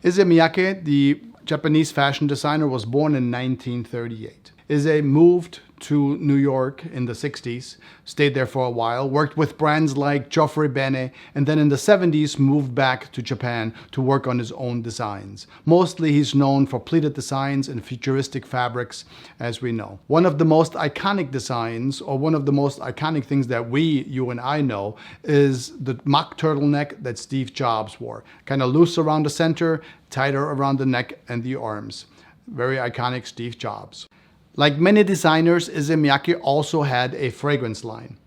Issey Miyake, the Japanese fashion designer, was born in 1938. Issey moved to New York in the 60s, stayed there for a while, worked with brands like Geoffrey Bene, and then in the 70s moved back to Japan to work on his own designs. Mostly he's known for pleated designs and futuristic fabrics, as we know. One of the most iconic designs, or one of the most iconic things that you and I know, is the mock turtleneck that Steve Jobs wore. Kind of loose around the center, tighter around the neck and the arms. Very iconic Steve Jobs. Like many designers, Issey Miyake also had a fragrance line.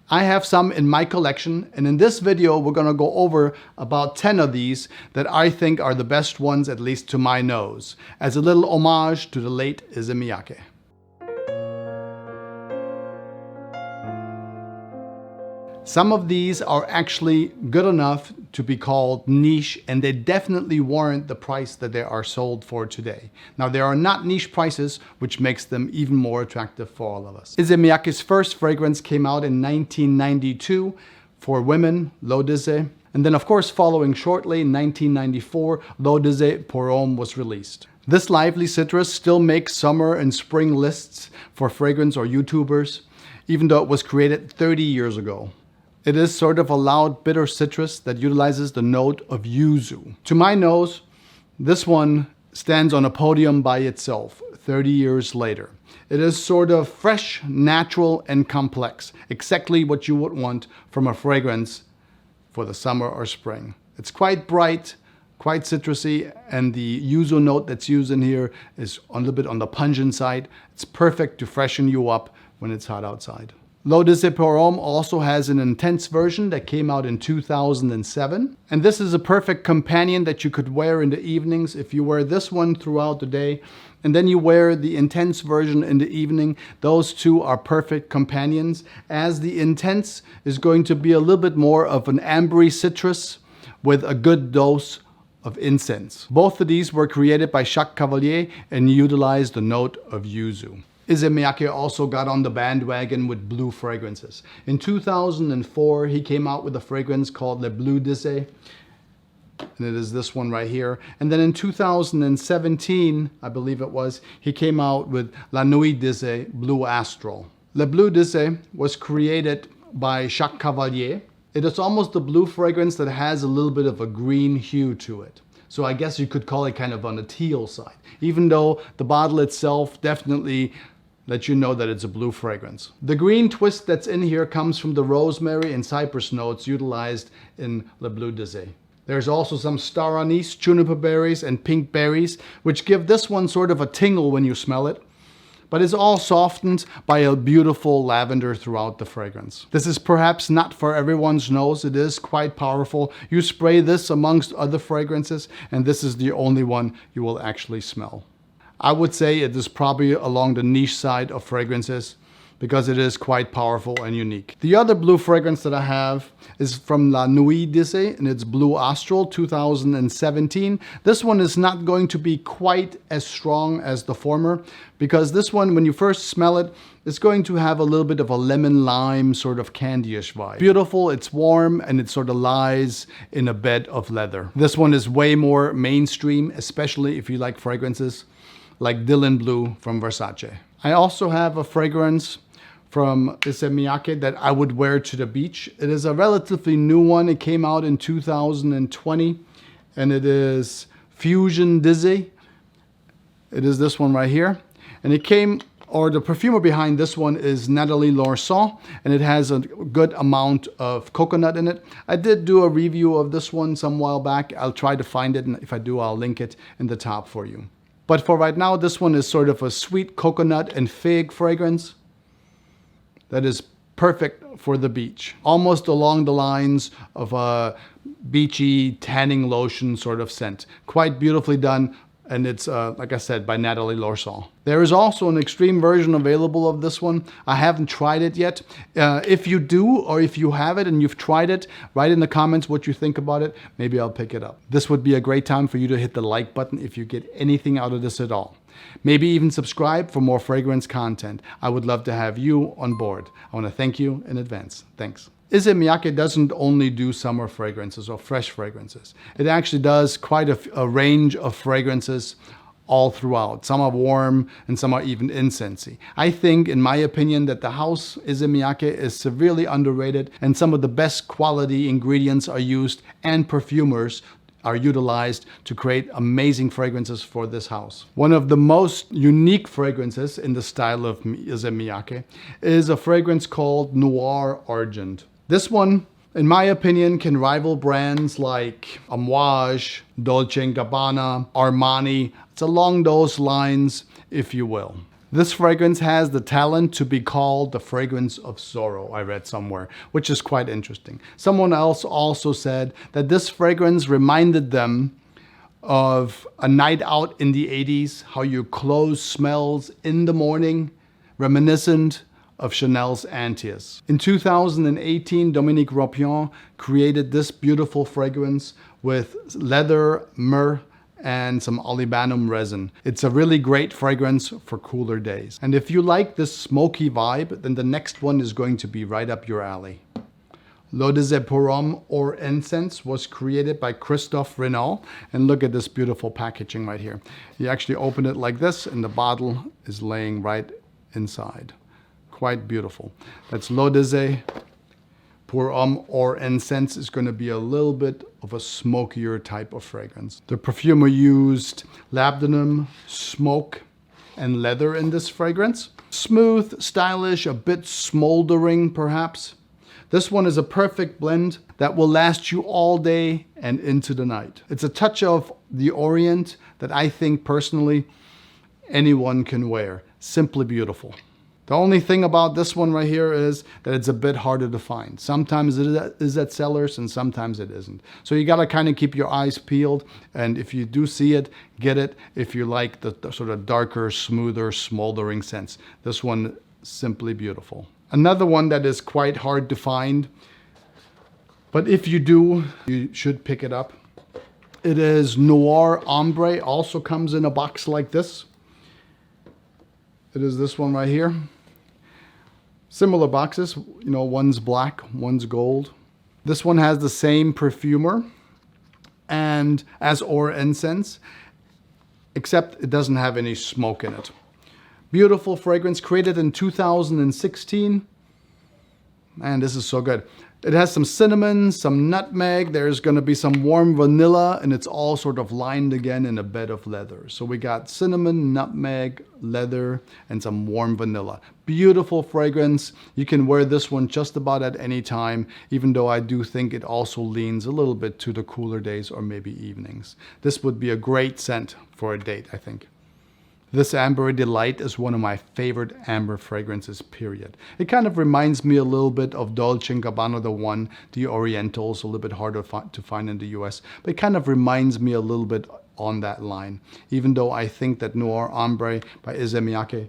I have some in my collection, and in this video we're going to go over about 10 of these that I think are the best ones, at least to my nose, as a little homage to the late Issey Miyake. Some of these are actually good enough to be called niche, and they definitely warrant the price that they are sold for today. Now, they are not niche prices, which makes them even more attractive for all of us. Issey Miyake's first fragrance came out in 1992 for women, L'eau d'Issey. And then, of course, following shortly in 1994, L'eau d'Issey pour homme was released. This lively citrus still makes summer and spring lists for fragrance or YouTubers, even though it was created 30 years ago. It is sort of a loud, bitter citrus that utilizes the note of yuzu. To my nose, this one stands on a podium by itself 30 years later. It is sort of fresh, natural, and complex. Exactly what you would want from a fragrance for the summer or spring. It's quite bright, quite citrusy, and the yuzu note that's used in here is a little bit on the pungent side. It's perfect to freshen you up when it's hot outside. L'eau d'Issey pour homme also has an intense version that came out in 2007. And this is a perfect companion that you could wear in the evenings. If you wear this one throughout the day, and then you wear the intense version in the evening, those two are perfect companions, as the intense is going to be a little bit more of an ambery citrus with a good dose of incense. Both of these were created by Jacques Cavalier and utilize the note of yuzu. Issey Miyake also got on the bandwagon with blue fragrances. In 2004, he came out with a fragrance called Le Bleu d'Issey, and it is this one right here. And then in 2017, I believe it was, he came out with La Nuit d'Issey, Blue Astral. Le Bleu d'Issey was created by Jacques Cavalier. It is almost a blue fragrance that has a little bit of a green hue to it. So I guess you could call it kind of on the teal side, even though the bottle itself definitely lets you know that it's a blue fragrance. The green twist that's in here comes from the rosemary and cypress notes utilized in Le Bleu d'Issey. There's also some star anise, juniper berries, and pink berries, which give this one sort of a tingle when you smell it. But it's all softened by a beautiful lavender throughout the fragrance. This is perhaps not for everyone's nose. It is quite powerful. You spray this amongst other fragrances, and this is the only one you will actually smell. I would say it is probably along the niche side of fragrances because it is quite powerful and unique. The other blue fragrance that I have is from La Nuit d'Issey, and it's Blue Astral 2017. This one is not going to be quite as strong as the former, because this one, when you first smell it, it's going to have a little bit of a lemon lime sort of candy-ish vibe. Beautiful, it's warm, and it sort of lies in a bed of leather. This one is way more mainstream, especially if you like fragrances like Dylan Blue from Versace. I also have a fragrance from Issey Miyake that I would wear to the beach. It is a relatively new one. It came out in 2020, and it is Fusion d'Issey. It is this one right here. And it came, or the perfumer behind this one is Nathalie Laurent, and it has a good amount of coconut in it. I did do a review of this one some while back. I'll try to find it, and if I do, I'll link it in the top for you. But for right now, this one is sort of a sweet coconut and fig fragrance that is perfect for the beach. Almost along the lines of a beachy tanning lotion sort of scent. Quite beautifully done, and it's, like I said, by Nathalie Laurent. There is also an extreme version available of this one. I haven't tried it yet. If you do, or if you have it and you've tried it, write in the comments what you think about it. Maybe I'll pick it up. This would be a great time for you to hit the like button if you get anything out of this at all. Maybe even subscribe for more fragrance content. I would love to have you on board. I want to thank you in advance. Thanks. Issey Miyake doesn't only do summer fragrances or fresh fragrances. It actually does quite a range of fragrances all throughout. Some are warm and some are even incensey. I think, in my opinion, that the house Issey Miyake is severely underrated, and some of the best quality ingredients are used and perfumers are utilized to create amazing fragrances for this house. One of the most unique fragrances in the style of Issey Miyake is a fragrance called Noir Argent. This one, in my opinion, can rival brands like Amouage, Dolce & Gabbana, Armani. It's along those lines, if you will. This fragrance has the talent to be called the fragrance of sorrow, I read somewhere, which is quite interesting. Someone else also said that this fragrance reminded them of a night out in the 80s, how your clothes smells in the morning, reminiscent of Chanel's Antias. In 2018, Dominique Ropion created this beautiful fragrance with leather, myrrh, and some olibanum resin. It's a really great fragrance for cooler days. And if you like this smoky vibe, then the next one is going to be right up your alley. L'Eau de pour Homme, or Encens, was created by Christophe Renaud. And look at this beautiful packaging right here. You actually open it like this and the bottle is laying right inside. Quite beautiful. That's L'Eau de pour Homme, or Encens, is going to be a little bit of a smokier type of fragrance. The perfumer used labdanum, smoke, and leather in this fragrance. Smooth, stylish, a bit smoldering perhaps. This one is a perfect blend that will last you all day and into the night. It's a touch of the Orient that I think personally anyone can wear. Simply beautiful. The only thing about this one right here is that it's a bit harder to find. Sometimes it is at sellers and sometimes it isn't. So you got to kind of keep your eyes peeled. And if you do see it, get it. If you like the sort of darker, smoother, smoldering scents. This one, simply beautiful. Another one that is quite hard to find, but if you do, you should pick it up. It is Noir Ambre. Also comes in a box like this. It is this one right here. Similar boxes, you know, one's black, one's gold. This one has the same perfumer and as or Encens, except it doesn't have any smoke in it. Beautiful fragrance, created in 2016. And this is so good. It has some cinnamon, some nutmeg. There's going to be some warm vanilla, and it's all sort of lined again in a bed of leather. So we got cinnamon, nutmeg, leather, and some warm vanilla. Beautiful fragrance. You can wear this one just about at any time, even though I do think it also leans a little bit to the cooler days or maybe evenings. This would be a great scent for a date, I think. This Amber Delight is one of my favorite amber fragrances, period. It kind of reminds me a little bit of Dolce & Gabbana, the Orientals, a little bit harder to find in the US. But it kind of reminds me a little bit on that line. Even though I think that Noir Ambre by Issey Miyake,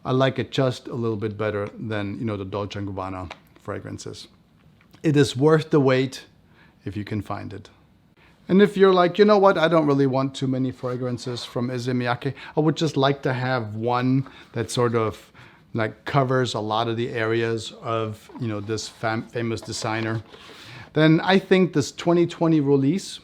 I like it just a little bit better than, you know, the Dolce & Gabbana fragrances. It is worth the wait if you can find it. And if you're like, you know what, I don't really want too many fragrances from Issey Miyake. I would just like to have one that sort of like covers a lot of the areas of, you know, this famous designer. Then I think this 2020 release,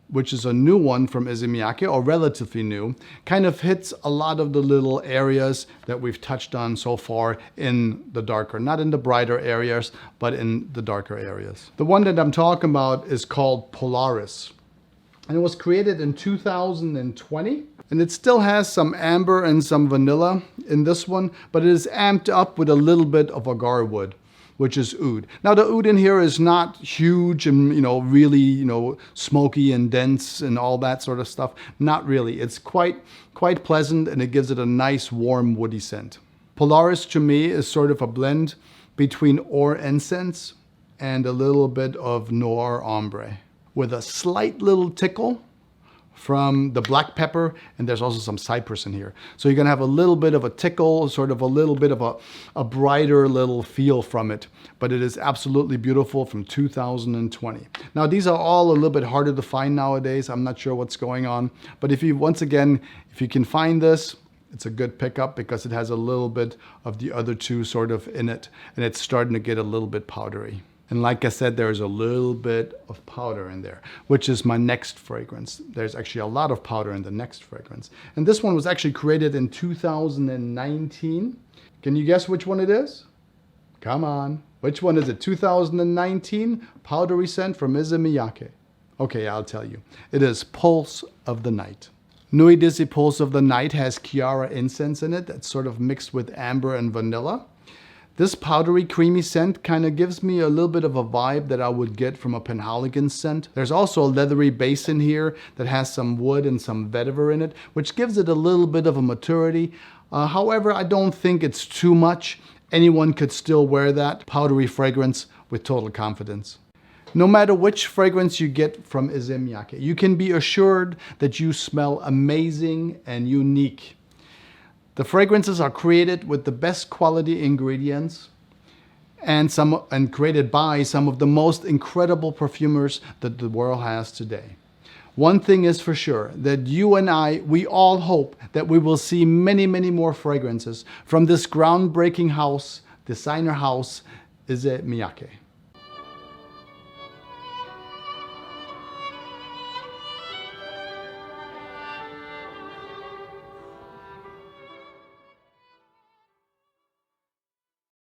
which is a new one from Issey Miyake, or relatively new, kind of hits a lot of the little areas that we've touched on so far in the darker, not in the brighter areas, but in the darker areas. The one that I'm talking about is called Polaris. And it was created in 2020. And it still has some amber and some vanilla in this one, but it is amped up with a little bit of agar wood, which is oud. Now the oud in here is not huge and, you know, really, you know, smoky and dense and all that sort of stuff. Not really. It's quite pleasant, and it gives it a nice warm woody scent. Polaris to me is sort of a blend between or Encens and a little bit of Noir Ambre, with a slight little tickle from the black pepper, and there's also some cypress in here. So you're gonna have a little bit of a tickle, sort of a little bit of a brighter little feel from it, but it is absolutely beautiful from 2020. Now these are all a little bit harder to find nowadays. I'm not sure what's going on, but if you can find this, it's a good pickup because it has a little bit of the other two sort of in it, and it's starting to get a little bit powdery. And like I said, there's a little bit of powder in there, which is my next fragrance. There's actually a lot of powder in the next fragrance. And this one was actually created in 2019. Can you guess which one it is? Come on. Which one is it? 2019 powdery scent from Issey Miyake. Okay, I'll tell you. It is Pulse of the Night. Nuit Issey Pulse of the Night has Chiara incense in it that's sort of mixed with amber and vanilla. This powdery, creamy scent kind of gives me a little bit of a vibe that I would get from a Penhaligon scent. There's also a leathery base in here that has some wood and some vetiver in it, which gives it a little bit of a maturity. However, I don't think it's too much. Anyone could still wear that powdery fragrance with total confidence. No matter which fragrance you get from Issey Miyake, you can be assured that you smell amazing and unique. The fragrances are created with the best quality ingredients and created by some of the most incredible perfumers that the world has today. One thing is for sure, that you and we all hope that we will see many, many more fragrances from this groundbreaking house, designer house, Issey Miyake.